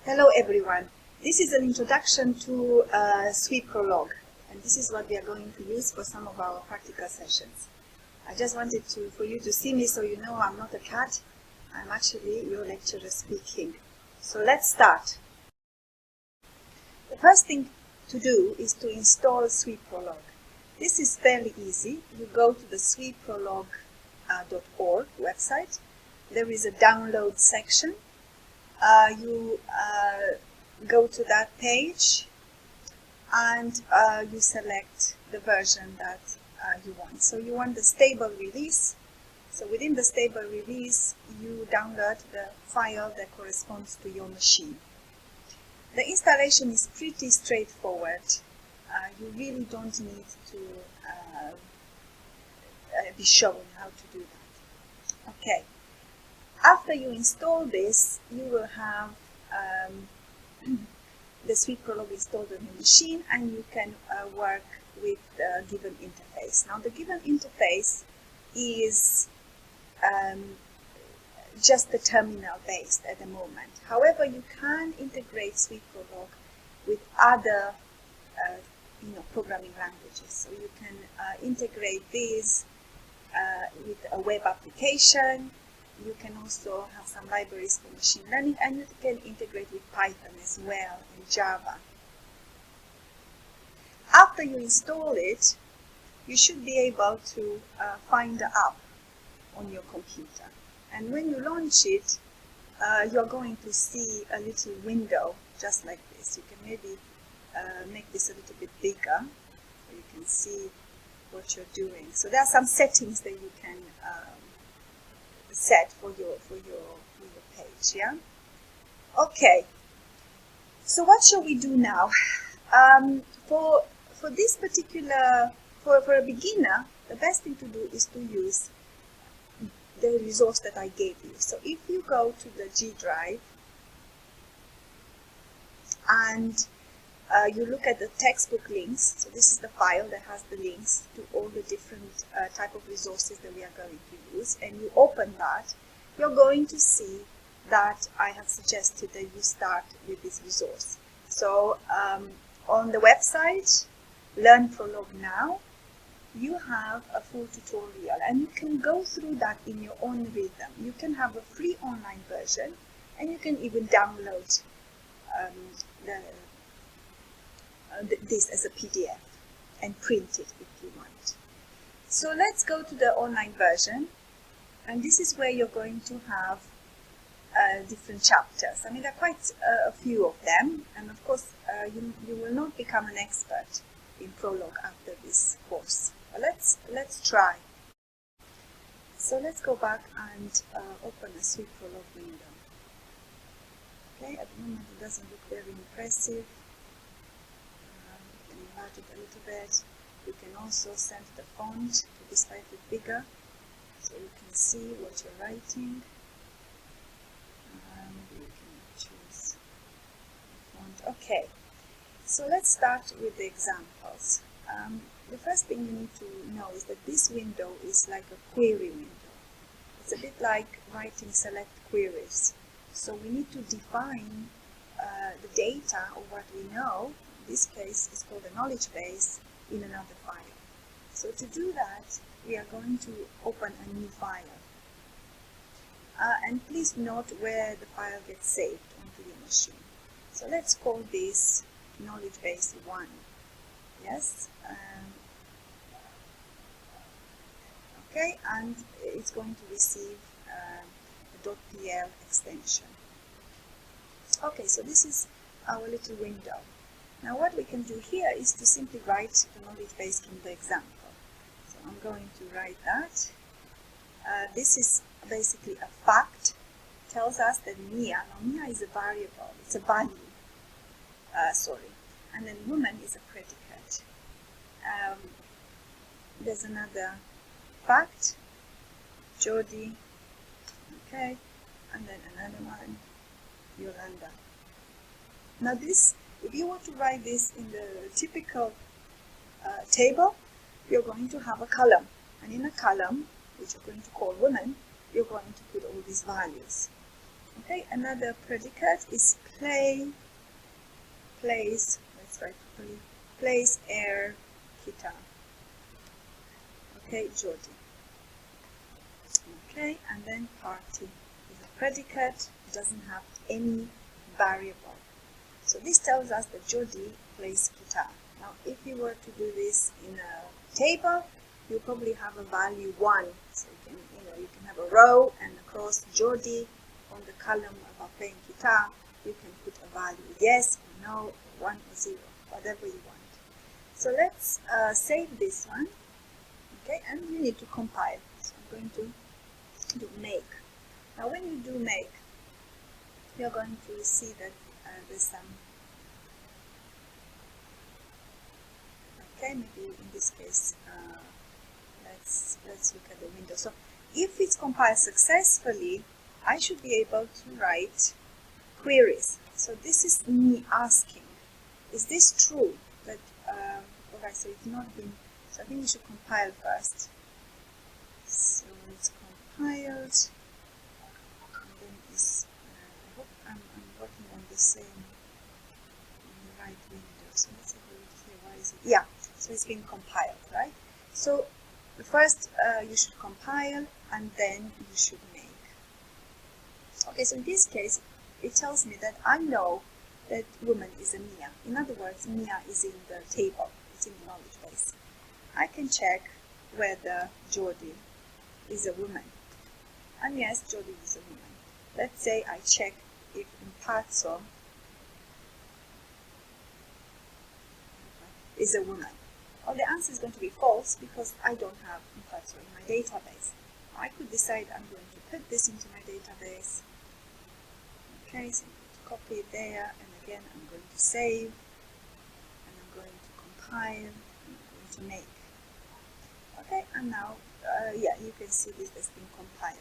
Hello everyone. This is an introduction to Swi-Prolog, and this is what we are going to use for some of our practical sessions. I just wanted for you to see me so you know I'm not a cat. I'm actually your lecturer speaking. So let's start. The first thing to do is to install Swi-Prolog. This is fairly easy. You go to the Swi-Prolog.org website. There is a download section. You go to that page and you select the version that you want. So you want the stable release. So within the stable release, you download the file that corresponds to your machine. The installation is pretty straightforward. You really don't need to be shown how to do that. Okay. After you install this, you will have the Swi-Prolog installed on your machine, and you can work with the given interface. Now, the given interface is just the terminal based at the moment. However, you can integrate Swi-Prolog with other programming languages. So you can integrate these with a web application. You can also have some libraries for machine learning, and you can integrate with Python as well and Java. After you install it, you should be able to find the app on your computer. And when you launch it, you're going to see a little window just like this. You can maybe make this a little bit bigger so you can see what you're doing. So there are some settings that you can set for your page, yeah? Okay, so what shall we do now? For this particular, for a beginner, the best thing to do is to use the resource that I gave you. So if you go to the G drive and you look at the textbook links, so this is the file that has the links to all the different type of resources that we are going to use, and you open that, you're going to see that I have suggested that you start with this resource. So on the website, Learn Prolog Now, you have a full tutorial, and you can go through that in your own rhythm. You can have a free online version, and you can even download this as a PDF and print it if you want. So let's go to the online version, and this is where you're going to have different chapters. I mean, there are quite a few of them, and of course you will not become an expert in Prolog after this course. But let's try. So let's go back and open a Swi-Prolog window. Okay, at the moment it doesn't look very impressive. Enlarge it a little bit. You can also set the font to be slightly bigger so you can see what you're writing. You can choose the font. Okay, so let's start with the examples. The first thing you need to know is that this window is like a query window. It's a bit like writing select queries. So we need to define the data of what we know. In this case, it's called a knowledge base in another file. So to do that, we are going to open a new file. And please note where the file gets saved onto your machine. So let's call this knowledge base 1. Yes? Okay, and it's going to receive a .pl extension. Okay, so this is our little window. Now what we can do here is to simply write the knowledge base from the example. So I'm going to write that. This is basically a fact. It tells us that Mia, now Mia is a variable, it's a value, and then woman is a predicate. There's another fact, Jody, okay, and then another one, Yolanda. Now this, if you want to write this in the typical table, you're going to have a column. And in a column, which you're going to call women, you're going to put all these values. Okay, another predicate is play, plays, let's write properly, plays air guitar. Okay, Jody. Okay, and then party is a predicate, doesn't have any variable. So this tells us that Jody plays guitar. Now, if you were to do this in a table, you probably have a value 1. So you can have a row, and across Jody on the column about playing guitar, you can put a value yes or no, or 1 or 0, whatever you want. So let's save this one. Okay, and you need to compile. So I'm going to do make. Now when you do make, you're going to see that there's some, okay, maybe in this case, let's look at the window. So if it's compiled successfully, I should be able to write queries. So this is me asking, is this true? That okay, so it's not been, so I think we should compile first. So it's compiled, and then it's, I hope I'm working on the same, in the right window. So let's have a look here. Why is it? Yeah, so it's been compiled, right? So first you should compile, and then you should make. Okay, so in this case, it tells me that I know that woman is a Mia. In other words, Mia is in the table, it's in the knowledge base. I can check whether Jody is a woman. And yes, Jody is a woman. Let's say I check if Impazzo is a woman. Well, the answer is going to be false because I don't have Impazzo in my database. I could decide I'm going to put this into my database. Okay, so I'm going to copy it there, and again I'm going to save, and I'm going to compile, and I'm going to make. Okay, and now, yeah, you can see this has been compiled,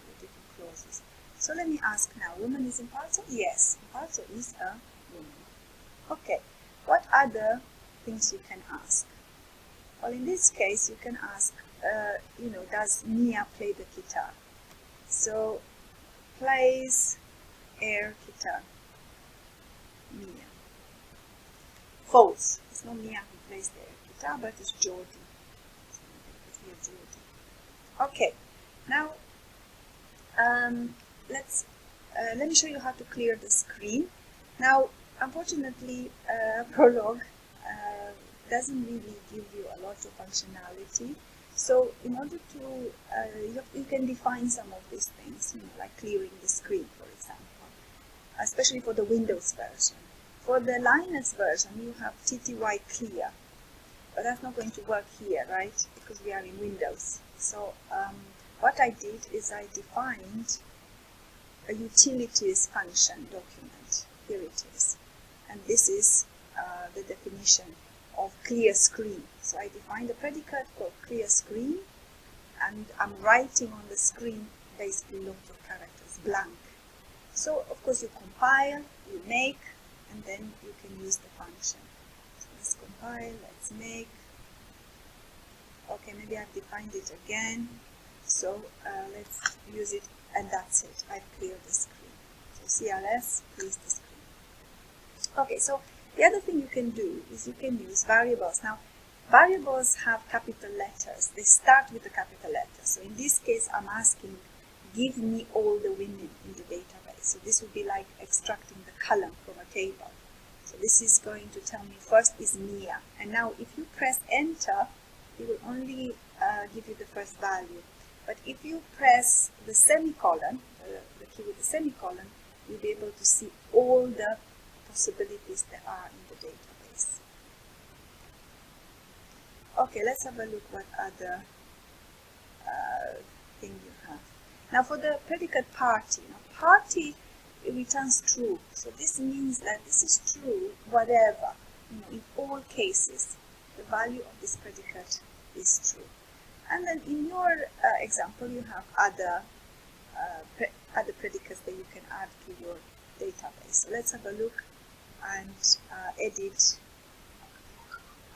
with different clauses. So let me ask now, woman is Impazzo? Yes, Impazzo is a woman. Okay, what other things you can ask? Well, in this case, you can ask, does Mia play the guitar? So, plays air guitar. Mia. False. It's not Mia who plays the air guitar, but it's Jody. So okay. Now, let me show you how to clear the screen. Now, unfortunately, Prolog doesn't really give you a lot of functionality. So in order to, you can define some of these things, like clearing the screen, for example, especially for the Windows version. For the Linux version, you have TTY clear, but that's not going to work here, right? Because we are in Windows. So what I did is I defined a utilities function document. Here it is. And this is the definition of clear screen. So I defined a predicate called clear screen, and I'm writing on the screen basically lots of characters, blank. So of course you compile, you make, and then you can use the function. So let's compile, let's make. Okay, maybe I've defined it again. So let's use it, and that's it. I've cleared the screen. So CLS clears the screen. Okay, so the other thing you can do is you can use variables. Now, variables have capital letters. They start with a capital letter. So in this case, I'm asking, give me all the women in the database. So this would be like extracting the column from a table. So this is going to tell me first is Mia. And now if you press enter, it will only give you the first value. But if you press the semicolon, the key with the semicolon, you'll be able to see all the possibilities that are in the database. Okay, let's have a look what other thing you have. Now for the predicate party, party returns true. So this means that this is true whatever, in all cases, the value of this predicate is true. And then in your example, you have other predicates that you can add to your database. So let's have a look and edit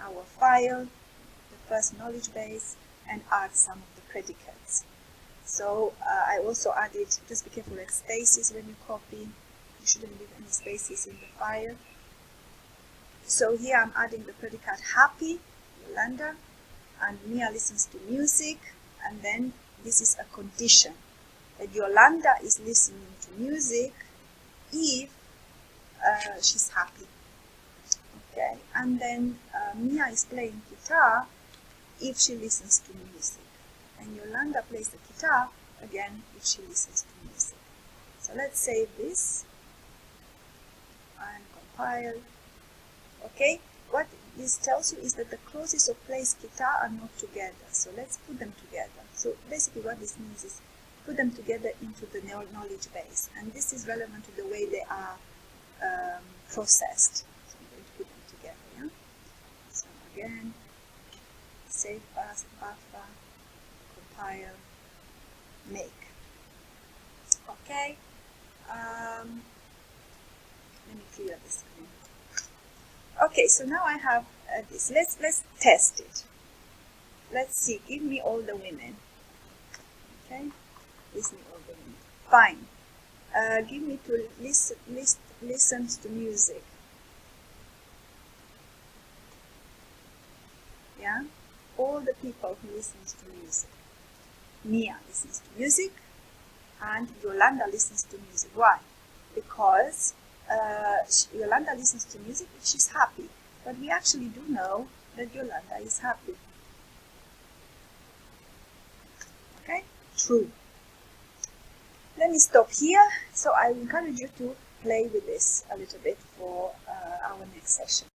our file, the first knowledge base, and add some of the predicates. So I also added, just be careful with spaces when you copy. You shouldn't leave any spaces in the file. So here I'm adding the predicate happy, Yolanda, and Mia listens to music, and then this is a condition that Yolanda is listening to music if she's happy. Okay, and then Mia is playing guitar if she listens to music, and Yolanda plays the guitar again if she listens to music. So let's save this and compile. Okay, what this tells you is that the clauses of place guitar are not together, so let's put them together. So basically what this means is put them together into the knowledge base, and this is relevant to the way they are processed. So I'm going to put them together. Yeah? So again, save as, buffer, compile, make. Okay, let me clear the screen. Okay, so now I have this. Let's test it. Let's see. Give me all the women. Okay, list me all the women. Fine. Give me to listens to music. Yeah, all the people who listens to music. Mia listens to music, and Yolanda listens to music. Why? Because Yolanda listens to music if she's happy, but we actually do know that Yolanda is happy. Okay, true. Let me stop here. So I encourage you to play with this a little bit for our next session.